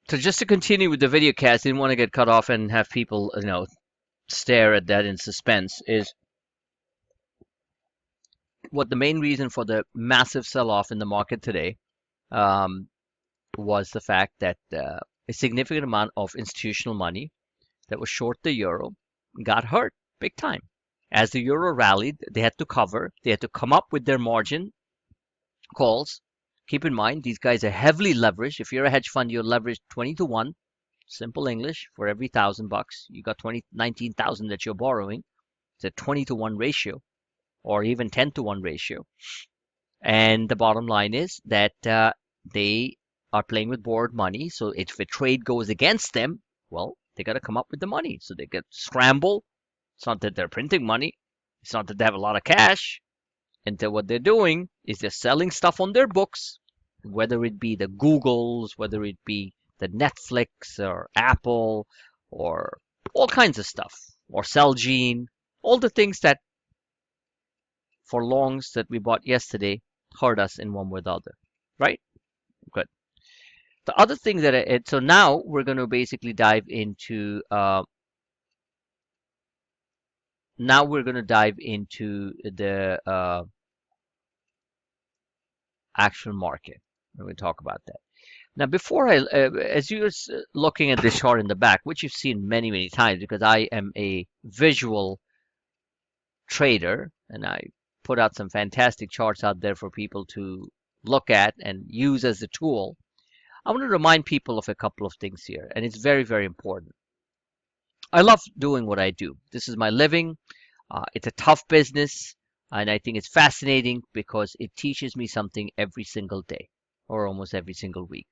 So just to continue with the video cast, didn't want to get cut off and have people, stare at that in suspense. Is what the main reason for the massive sell-off in the market today um, was the fact that a significant amount of institutional money that was short the euro got hurt big time. As the euro rallied, they had to cover, they had to come up with their margin calls. Keep in mind, these guys are heavily leveraged. If you're a hedge fund, you're leveraged 20 to 1. Simple English, for every $1,000, you got 19,000 that you're borrowing. It's a 20 to 1 ratio, or even 10 to 1 ratio. And the bottom line is that they are playing with borrowed money. So if a trade goes against them, well, they got to come up with the money. So they get scramble. It's not that they're printing money. It's not that they have a lot of cash. And then what they're doing is they're selling stuff on their books, whether it be the Googles, whether it be the Netflix or Apple or all kinds of stuff, or Celgene, all the things that for longs that we bought yesterday hurt us in one way or the other, right? Good. The other thing that so now we're going to basically dive into the actual market. We're going to talk about that. Now, before as you're looking at this chart in the back, which you've seen many, many times because I am a visual trader and I put out some fantastic charts out there for people to look at and use as a tool. I want to remind people of a couple of things here, and it's very, very important. I love doing what I do. This is my living. It's a tough business, and I think it's fascinating because it teaches me something every single day or almost every single week.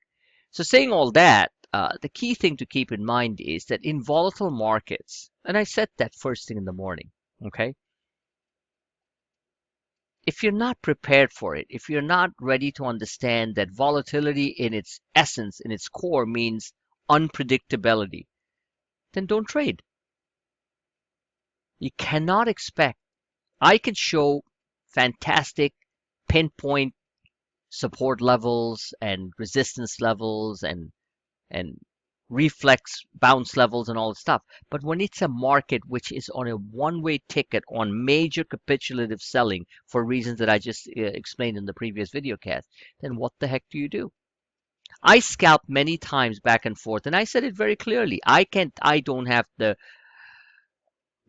So saying all that, the key thing to keep in mind is that in volatile markets, and I said that first thing in the morning, okay? If you're not prepared for it, if you're not ready to understand that volatility in its essence, in its core, means unpredictability, then don't trade. You cannot expect. I can show fantastic pinpoint support levels and resistance levels and reflex bounce levels and all that stuff. But when it's a market which is on a one-way ticket on major capitulative selling for reasons that I just explained in the previous video cast, then what the heck do you do? I scalped many times back and forth, and I said it very clearly. I don't have the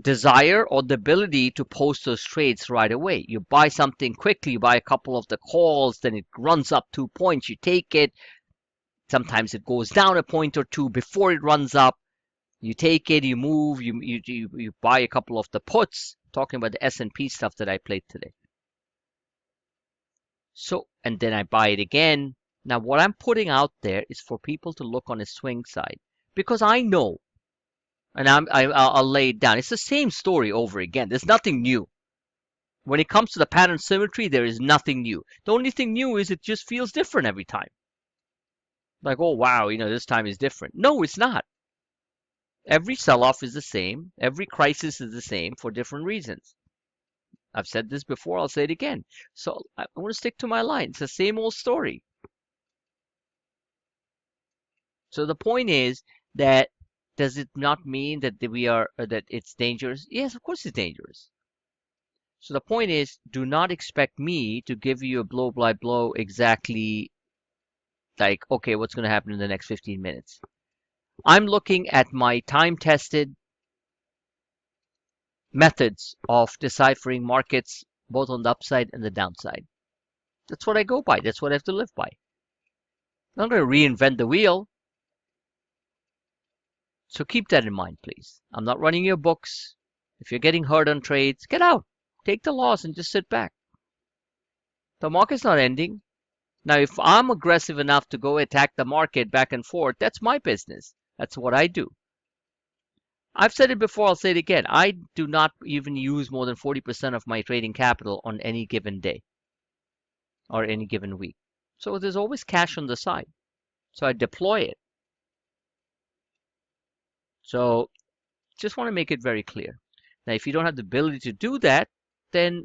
desire or the ability to post those trades right away. You buy something quickly, you buy a couple of the calls, then it runs up 2 points, you take it. Sometimes it goes down a point or two before it runs up. You take it, you move, you buy a couple of the puts. Talking about the S&P stuff that I played today. So, and then I buy it again. Now, what I'm putting out there is for people to look on a swing side because I know, and I'll lay it down. It's the same story over again. There's nothing new. When it comes to the pattern symmetry, there is nothing new. The only thing new is it just feels different every time. Like, oh wow, this time is different. No, it's not. Every sell-off is the same. Every crisis is the same for different reasons. I've said this before, I'll say it again. So I want to stick to my line. It's the same old story. So the point is that does it not mean that that it's dangerous? Yes, of course it's dangerous. So the point is, do not expect me to give you a blow by blow exactly like, okay, what's going to happen in the next 15 minutes. I'm looking at my time-tested methods of deciphering markets, both on the upside and the downside. That's what I go by. That's what I have to live by. I'm not going to reinvent the wheel. So keep that in mind, please. I'm not running your books. If you're getting hurt on trades, get out. Take the loss and just sit back. The market's not ending. Now, if I'm aggressive enough to go attack the market back and forth, that's my business. That's what I do. I've said it before, I'll say it again. I do not even use more than 40% of my trading capital on any given day or any given week. So there's always cash on the side. So I deploy it. So just want to make it very clear. Now, if you don't have the ability to do that, then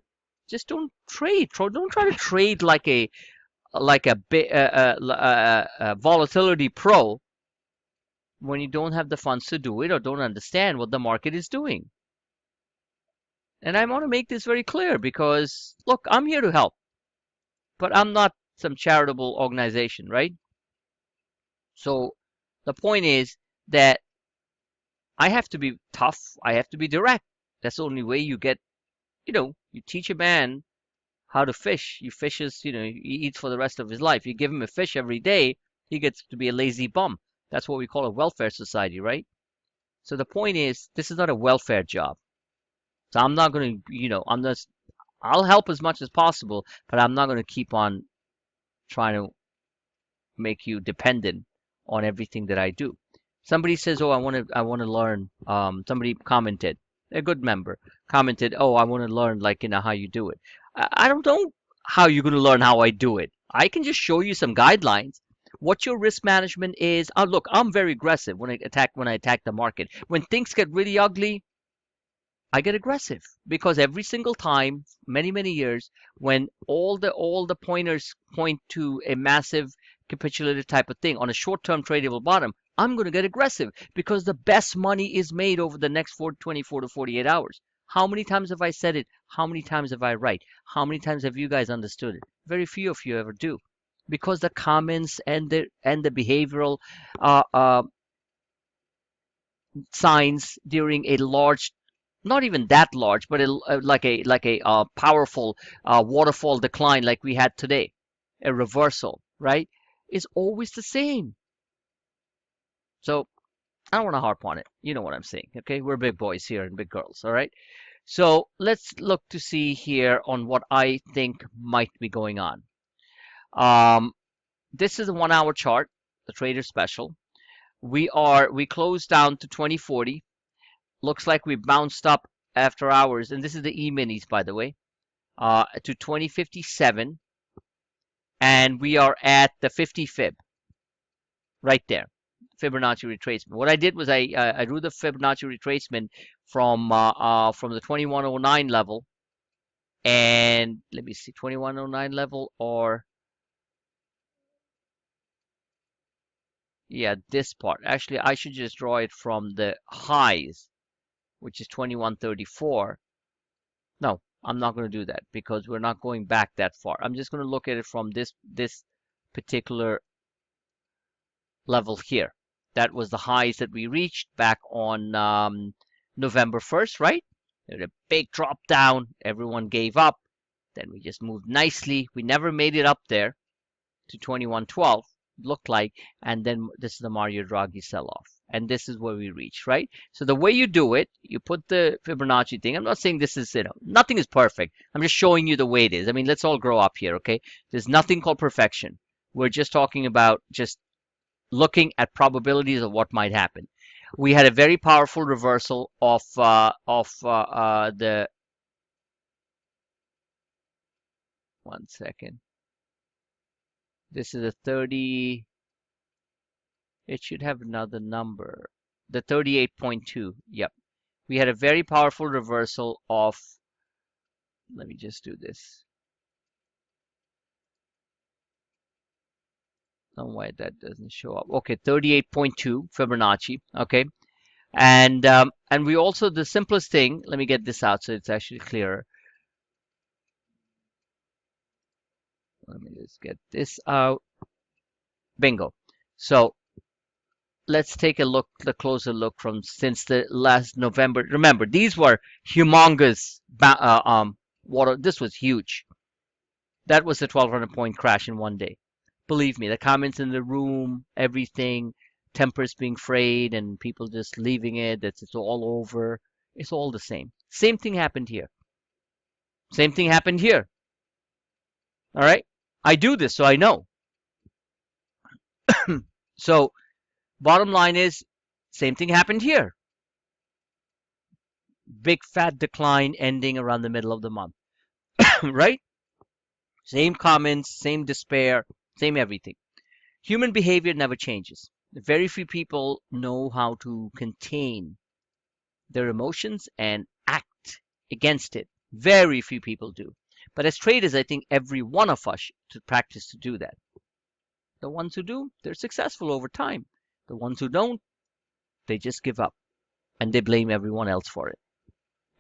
just don't trade. Don't try to trade like a volatility pro when you don't have the funds to do it or don't understand what the market is doing. And I want to make this very clear because, look, I'm here to help, but I'm not some charitable organization, right? So the point is that I have to be tough. I have to be direct. That's the only way you get, you teach a man how to fish. He fishes, he eats for the rest of his life. You give him a fish every day, he gets to be a lazy bum. That's what we call a welfare society, right? So the point is, this is not a welfare job. So I'm not going to, I'll help as much as possible, but I'm not going to keep on trying to make you dependent on everything that I do. Somebody says, "Oh, I want to learn." Somebody commented, a good member commented, "Oh, I want to learn, like, how you do it." I don't know how you're going to learn how I do it. I can just show you some guidelines. What your risk management is. Look, I'm very aggressive when I attack the market. When things get really ugly, I get aggressive because every single time, many, many years, when all the pointers point to a massive capitulative type of thing on a short-term tradable bottom, I'm going to get aggressive because the best money is made over the next 24 to 48 hours. How many times have I said it? How many times have I right? How many times have you guys understood it? Very few of you ever do, because the comments and the behavioral uh, uh, signs during a large, not even that large, but like a powerful waterfall decline like we had today, a reversal, right? Is always the same. So I don't want to harp on it. You know what I'm saying, okay? We're big boys here and big girls, all right? So let's look to see here on what I think might be going on. Um, this is a 1 hour chart, the trader special. We closed down to 2040. Looks like we bounced up after hours, and this is the E-minis, by the way, to 2057, and we are at the 50 fib right there, Fibonacci retracement. What I did was I drew the Fibonacci retracement from the 2109 level, and let me see, 2109 level, or yeah, this part. Actually, I should just draw it from the highs, which is 2134. No, I'm not going to do that because we're not going back that far. I'm just going to look at it from this particular level here. That was the highs that we reached back on November 1st, right? There was a big drop down. Everyone gave up. Then we just moved nicely. We never made it up there to 2112, looked like, and then this is the Mario Draghi sell-off. And this is where we reach, right? So the way you do it, you put the Fibonacci thing. I'm not saying this is, nothing is perfect. I'm just showing you the way it is. I mean, let's all grow up here, okay? There's nothing called perfection. We're just talking about just looking at probabilities of what might happen. We had a very powerful reversal of the, one second. This is a 30. It should have another number. The 38.2. Yep. We had a very powerful reversal of, let me just do this. I don't know why that doesn't show up. Okay, 38.2 Fibonacci. Okay. And we also, the simplest thing, let me get this out so it's actually clearer. Let me just get this out. Bingo. So let's take the closer look from since the last November. Remember, these were humongous water. This was huge. That was a 1,200 point crash in one day. Believe me, the comments in the room, everything, tempers being frayed and people just leaving it, that it's all over. It's all the same. Same thing happened here. Same thing happened here. All right. I do this, so I know. So bottom line is, same thing happened here. Big fat decline ending around the middle of the month, right? Same comments, same despair, same everything. Human behavior never changes. Very few people know how to contain their emotions and act against it. Very few people do. But as traders, I think every one of us should practice to do that. The ones who do, they're successful over time. The ones who don't, They just give up and they blame everyone else for it.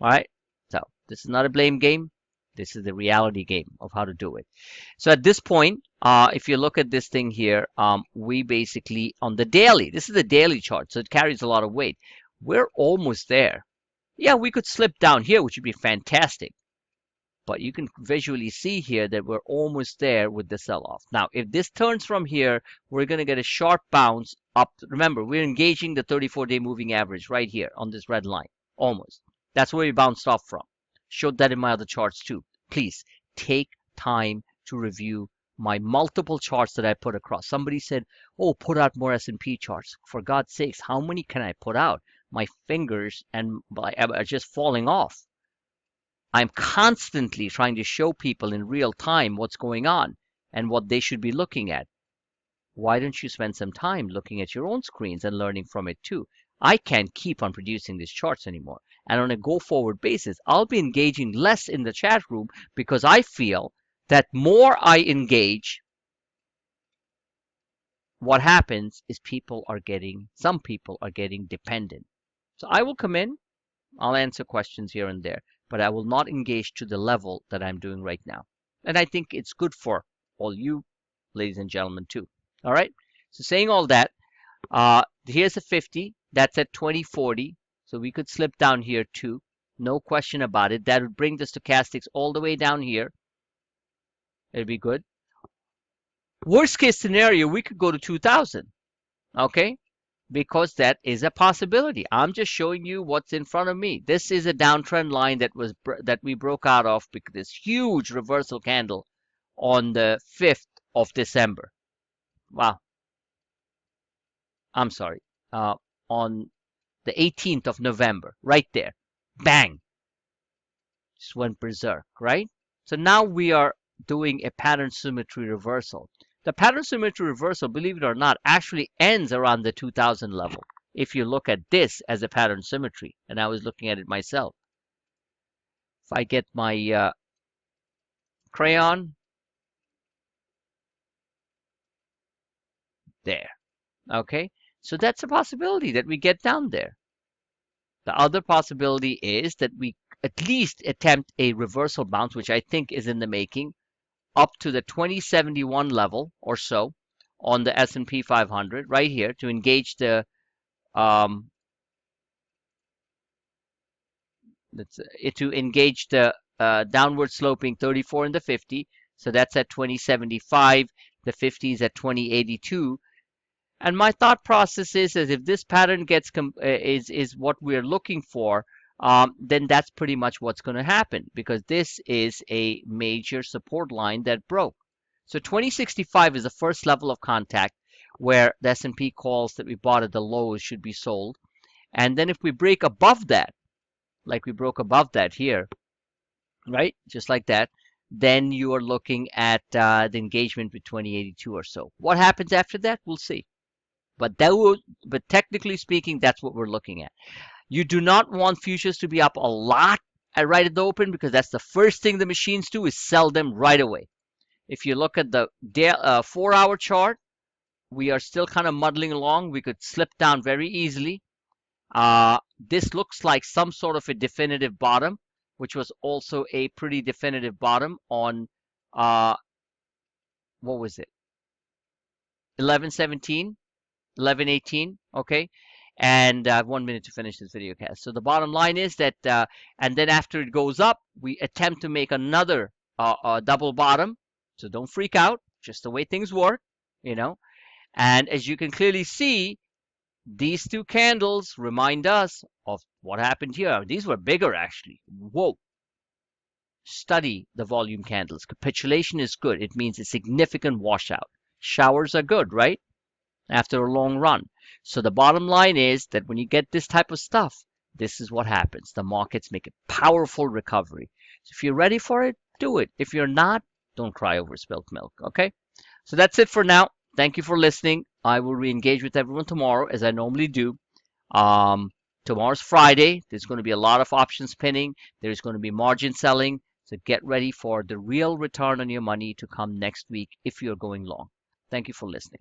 All right. So this is not a blame game. This is the reality game of how to do it. So at this point, if you look at this thing here, we basically on the daily, this is the daily chart, so it carries a lot of weight. We're almost there. Yeah, we could slip down here, which would be fantastic. But you can visually see here that we're almost there with the sell-off. Now, if this turns from here, we're going to get a sharp bounce up. Remember, we're engaging the 34-day moving average right here on this red line, almost. That's where we bounced off from. Showed that in my other charts too. Please take time to review my multiple charts that I put across. Somebody said, oh, put out more S&P charts. For God's sakes, how many can I put out? My fingers and are just falling off. I'm constantly trying to show people in real time what's going on and what they should be looking at. Why don't you spend some time looking at your own screens and learning from it too? I can't keep on producing these charts anymore. And on a go-forward basis, I'll be engaging less in the chat room because I feel that more I engage, what happens is some people are getting dependent. So I will come in, I'll answer questions here and there, but I will not engage to the level that I'm doing right now. And I think it's good for all you, ladies and gentlemen, too. All right. So saying all that, here's a 50. That's at 2040. So we could slip down here too. No question about it. That would bring the stochastics all the way down here. It'd be good. Worst case scenario, we could go to 2000. Okay. Because that is a possibility. I'm just showing you what's in front of me. This is a downtrend line that we broke out of because this huge reversal candle on the 5th of December. Wow. I'm sorry. On the 18th of November, right there. Bang. Just went berserk, right? So now we are doing a pattern symmetry reversal. The pattern symmetry reversal, believe it or not, actually ends around the 2000 level. If you look at this as a pattern symmetry, and I was looking at it myself. If I get my crayon, there. Okay, so that's a possibility that we get down there. The other possibility is that we at least attempt a reversal bounce, which I think is in the making, up to the 2071 level or so on the S&P 500 right here to engage the downward sloping 34 and the 50. So that's at 2075. The 50 is at 2082. And my thought process is if this pattern is what we're looking for, then that's pretty much what's going to happen because this is a major support line that broke. So 2065 is the first level of contact where the S&P calls that we bought at the lows should be sold. And then if we break above that, like we broke above that here, right, just like that, then you are looking at the engagement with 2082 or so. What happens after that, we'll see. But technically speaking, that's what we're looking at. You do not want futures to be up a lot right at the open because that's the first thing the machines do is sell them right away. If you look at the 4-hour chart, we are still kind of muddling along. We could slip down very easily. This looks like some sort of a definitive bottom, which was also a pretty definitive bottom on, what was it? 1117, 1118, okay? And 1 minute to finish this video cast. So the bottom line is that, and then after it goes up, we attempt to make another double bottom. So don't freak out, just the way things work, you know. And as you can clearly see, these two candles remind us of what happened here. These were bigger actually. Whoa. Study the volume candles. Capitulation is good. It means a significant washout. Showers are good, right? After a long run. So the bottom line is that when you get this type of stuff, this is what happens. The markets make a powerful recovery. So if you're ready for it, do it. If you're not, don't cry over spilt milk, okay? So that's it for now. Thank you for listening. I will re-engage with everyone tomorrow as I normally do. Tomorrow's Friday. There's going to be a lot of options pinning. There's going to be margin selling. So get ready for the real return on your money to come next week if you're going long. Thank you for listening.